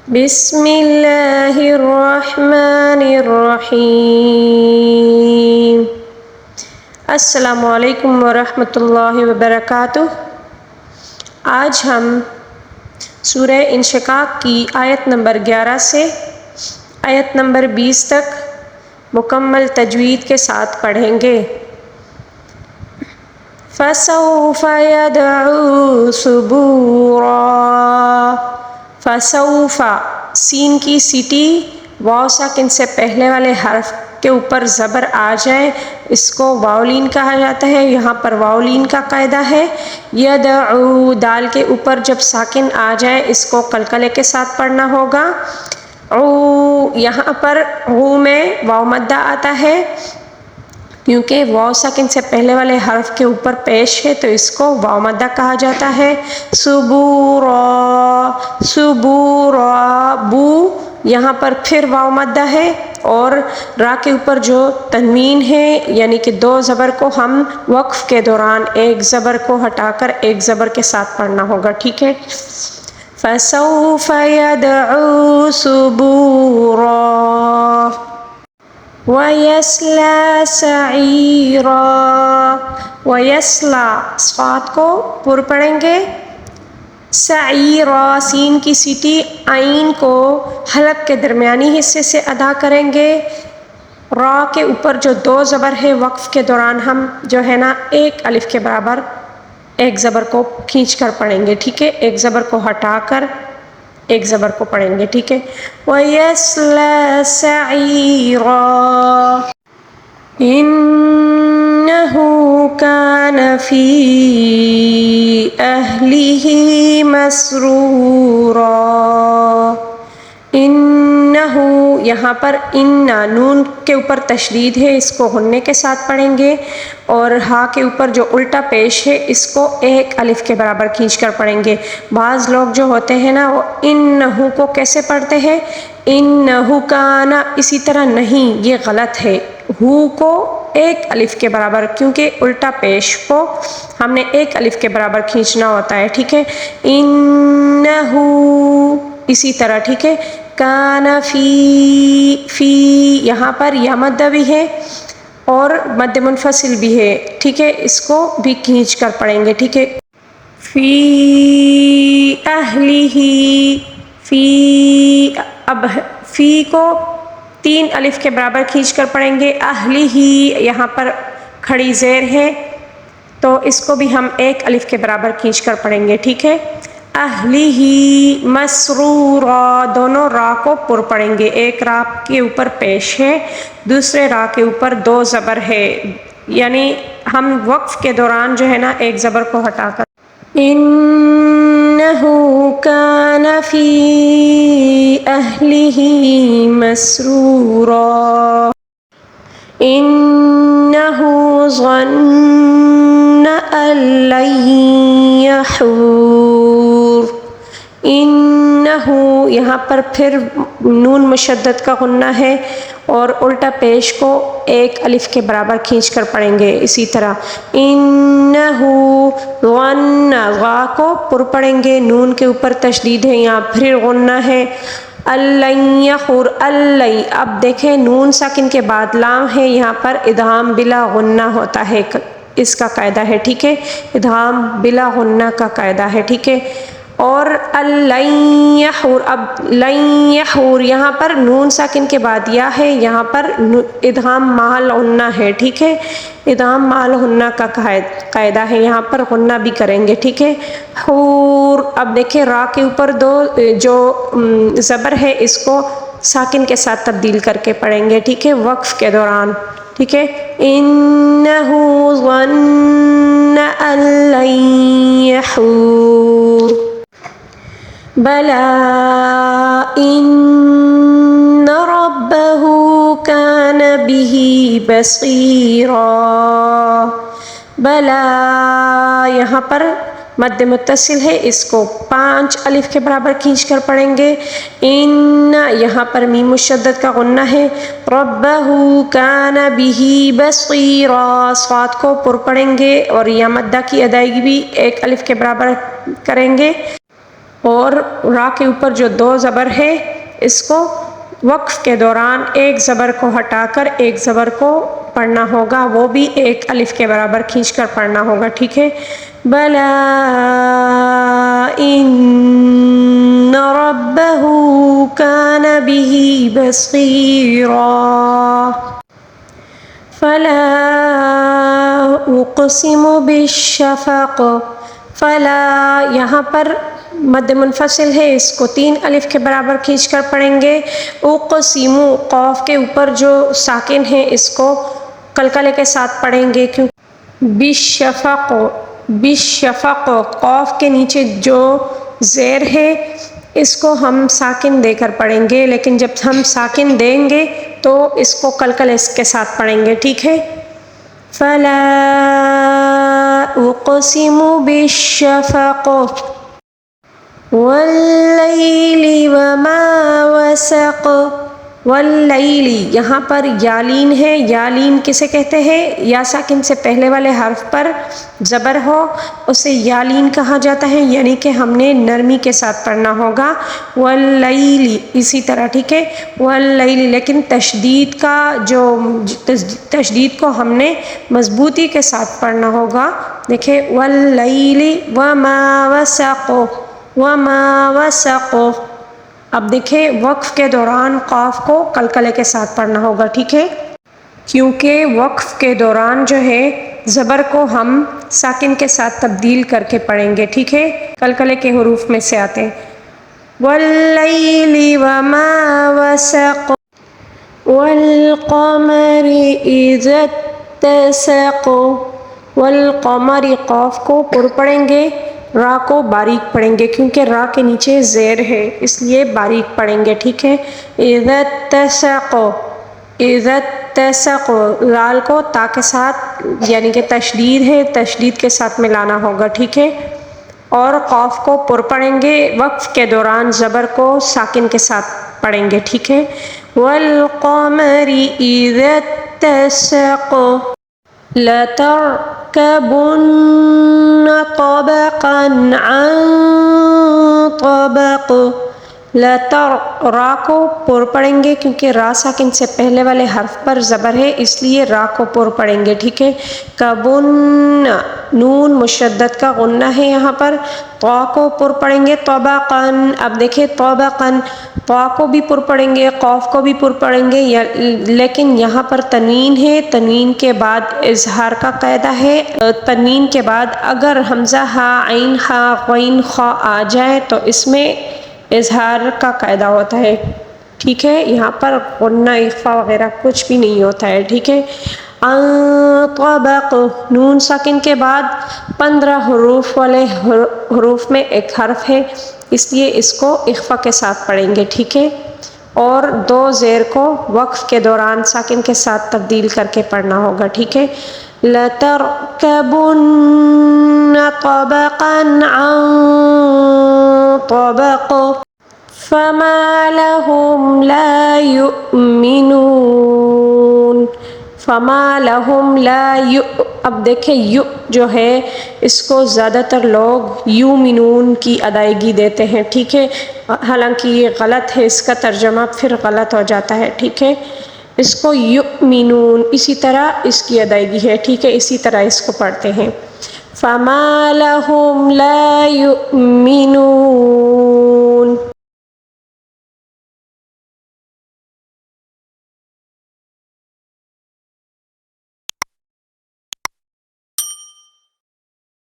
بسم اللہ الرحمن الرحیم۔ السلام علیکم ورحمۃ اللہ وبرکاتہ۔ آج ہم سورہ انشقاق کی آیت نمبر 11 سے آیت نمبر 20 تک مکمل تجوید کے ساتھ پڑھیں گے۔ فَسَوْفَ يَدْعُو ثُبُورًا۔ فَسَوْفَ سین کی سیٹی واو ساکن سے پہلے والے حرف کے اوپر زبر آ جائے اس کو واولین کہا جاتا ہے۔ یہاں پر واولین کا قاعدہ ہے۔ یدعو دال کے اوپر جب ساکن آ جائے اس کو قلقلے کے ساتھ پڑھنا ہوگا۔ او یہاں پر او میں واو مدہ آتا ہے کیونکہ واو ساکن سے پہلے والے حرف کے اوپر پیش ہے تو اس کو واو مدہ کہا جاتا ہے۔ صبورا صبورا بو یہاں پر پھر واو مدہ ہے اور را کے اوپر جو تنوین ہے یعنی کہ دو زبر کو ہم وقف کے دوران ایک زبر کو ہٹا کر ایک زبر کے ساتھ پڑھنا ہوگا، ٹھیک ہے۔ فَسَوْفَ يَدْعُو ثُبُورًا وَيَصْلَى سَعِيرًا۔ وَيَصْلَى صاد کو پر پڑھیں گے۔ سعیرا سین کی سیٹی عین کو حلق کے درمیانی حصے سے ادا کریں گے۔ را کے اوپر جو دو زبر ہے وقف کے دوران ہم جو ہے نا ایک الف کے برابر ایک زبر کو کھینچ کر پڑھیں گے، ٹھیک ہے۔ ایک زبر کو ہٹا کر ایک زبر کو پڑھیں گے، ٹھیک ہے۔ وَيَصْلَى سَعِيرًا إِنَّهُ كَانَ فِي أَهْلِهِ مَسْرُورًا۔ انہ یہاں پر ان نون کے اوپر تشدید ہے، اس کو غنّے کے ساتھ پڑھیں گے اور ہا کے اوپر جو الٹا پیش ہے اس کو ایک الف کے برابر کھینچ کر پڑھیں گے۔ بعض لوگ جو ہوتے ہیں نا وہ انہ کو کیسے پڑھتے ہیں؟ انہ کانا، اسی طرح نہیں، یہ غلط ہے۔ ہو کو ایک الف کے برابر کیونکہ الٹا پیش کو ہم نے ایک الف کے برابر کھینچنا ہوتا ہے، ٹھیک ہے۔ انہ اسی طرح، ٹھیک ہے۔ کانا فی یہاں پر یا مدہ بھی ہے اور مد منفصل بھی ہے، ٹھیک ہے، اس کو بھی کھینچ کر پڑھیں گے، ٹھیک ہے۔ فی اہلہ فی اب فی کو تین الف کے برابر کھینچ کر پڑھیں گے۔ اہلہ یہاں پر کھڑی زیر ہے تو اس کو بھی ہم ایک الف کے برابر کھینچ کر پڑھیں گے، ٹھیک ہے۔ اہلہ مسرورا دونوں را کو پر پڑھیں گے، ایک را کے اوپر پیش ہے دوسرے را کے اوپر دو زبر ہے، یعنی ہم وقف کے دوران جو ہے نا ایک زبر کو ہٹا کر انہ کان فی اہلہ مسرورا انہ ظن ان لن یحور۔ انہ یہاں پر پھر نون مشدد کا غنہ ہے اور الٹا پیش کو ایک الف کے برابر کھینچ کر پڑھیں گے، اسی طرح انہ ظن غا کو پر پڑھیں گے، نون کے اوپر تشدید ہے یہاں پھر غنہ ہے۔ اللَّن یحور اللَّن اب دیکھیں نون ساکن کے بعد لام ہے، یہاں پر ادغام بلا غنہ ہوتا ہے، اس کا قاعدہ ہے، ٹھیک ہے۔ ادغام بلا غنہ کا قاعدہ ہے، ٹھیک ہے۔ اور اللَّن یحور اب لن یحور یہاں پر نون ساکن کے بعد یا ہے، یہاں پر ادغام مال غنہ ہے، ٹھیک ہے۔ ادغام مال غنہ کا قاعدہ ہے، یہاں پر غنہ بھی کریں گے، ٹھیک ہے۔ حور اب دیکھیں را کے اوپر دو جو زبر ہے اس کو ساکن کے ساتھ تبدیل کر کے پڑھیں گے، ٹھیک ہے، وقف کے دوران، ٹھیک ہے۔ انہ ظن ان لن یحور بلی ان ربہ کان بہ بصیرا۔ بلی یہاں پر مد متصل ہے، اس کو 5 الف کے برابر کھینچ کر پڑھیں گے۔ ان یہاں پر میم مشدد کا غنہ ہے۔ ربہ کان بہ بصیرا صاد کو پر پڑھیں گے اور یا مدہ کی ادائیگی بھی ایک الف کے برابر کریں گے۔ اور را کے اوپر جو دو زبر ہے اس کو وقف کے دوران ایک زبر کو ہٹا کر ایک زبر کو پڑھنا ہوگا، وہ بھی ایک الف کے برابر کھینچ کر پڑھنا ہوگا، ٹھیک ہے. بلا ان ربہ کان بہ بصیرا. فلا اقسم بالشفق. فلا یہاں پر مد منفصل ہے، اس کو 3 الف کے برابر کھینچ کر پڑھیں گے. اقسم قاف کے اوپر جو ساکن ہے اس کو قلقلے کے ساتھ پڑھیں گے، کیونکہ بالشفق بالشفق قاف کے نیچے جو زیر ہے اس کو ہم ساکن دے کر پڑھیں گے، لیکن جب ہم ساکن دیں گے تو اس کو قلقلے کے ساتھ پڑھیں گے، ٹھیک ہے. فلا اقسم بالشفق واللیل وما وسق. واللیل یہاں پر یالین ہے، یالین کسے کہتے ہیں؟ یا ساکن سے پہلے والے حرف پر زبر ہو اسے یالین کہا جاتا ہے، یعنی کہ ہم نے نرمی کے ساتھ پڑھنا ہوگا. واللیل اسی طرح، ٹھیک ہے. واللیل لیکن تشدید کا جو تشدید کو ہم نے مضبوطی کے ساتھ پڑھنا ہوگا. دیکھیں واللیل وما وسق وما وسق. اب دیکھیں وقف کے دوران قاف کو قلقلے کے ساتھ پڑھنا ہوگا، ٹھیک ہے، کیونکہ وقف کے دوران جو ہے زبر کو ہم ساکن کے ساتھ تبدیل کر کے پڑھیں گے، ٹھیک ہے، قلقلے کے حروف میں سے آتے ہیں. واللیل وما وسق والقمر اذا اتسق. والقمر قاف کو پر پڑھیں گے، را کو باریک پڑھیں گے کیونکہ را کے نیچے زیر ہے اس لیے باریک پڑھیں گے، ٹھیک ہے. اذا اتسق اذا اتسق لال کو تا کے ساتھ یعنی کہ تشدید ہے، تشدید کے ساتھ ملانا ہوگا، ٹھیک ہے. اور قاف کو پر پڑھیں گے، وقف کے دوران زبر کو ساکن کے ساتھ پڑھیں گے، ٹھیک ہے. والقمر اذا اتسق لتركبن طبقا عن طبق. را کو پر پڑھیں گے کیونکہ را ساکن سے پہلے والے حرف پر زبر ہے اس لیے را کو پر پڑھیں گے، ٹھیک ہے. کبن نون مشدد کا غنہ ہے یہاں پر. طا کو پر پڑھیں گے طبقا. اب دیکھیں طبقا طا کو بھی پر پڑھیں گے، قاف کو بھی پر پڑھیں گے، لیکن یہاں پر تنوین ہے، تنوین کے بعد اظہار کا قاعدہ ہے. تنوین کے بعد اگر حمزہ ہا عین ہا غین خا آ جائے تو اس میں اظہار کا قاعدہ ہوتا ہے، ٹھیک ہے. یہاں پر غنہ اخفا وغیرہ کچھ بھی نہیں ہوتا ہے، ٹھیک ہے. طبق نون ساکن کے بعد 15 حروف والے حروف میں ایک حرف ہے اس لیے اس کو اخفا کے ساتھ پڑھیں گے، ٹھیک ہے. اور 2 زیر کو وقف کے دوران ساکن کے ساتھ تبدیل کر کے پڑھنا ہوگا، ٹھیک ہے. لَتَرْكَبُنَّ طَبَقًا عَن طَبَقٍ فَمَا لَهُمْ لَا يُؤْمِنُونَ. فَمَا لَهُمْ لَا اب دیکھیں یو جو ہے اس کو زیادہ تر لوگ یومنون کی ادائیگی دیتے ہیں، ٹھیک ہے، حالانکہ یہ غلط ہے، اس کا ترجمہ پھر غلط ہو جاتا ہے، ٹھیک ہے. اس کو یؤمنون اسی طرح اس کی ادائیگی ہے، ٹھیک ہے، اسی طرح اس کو پڑھتے ہیں. فَمَا لَهُمْ لَا يُؤْمِنُونَ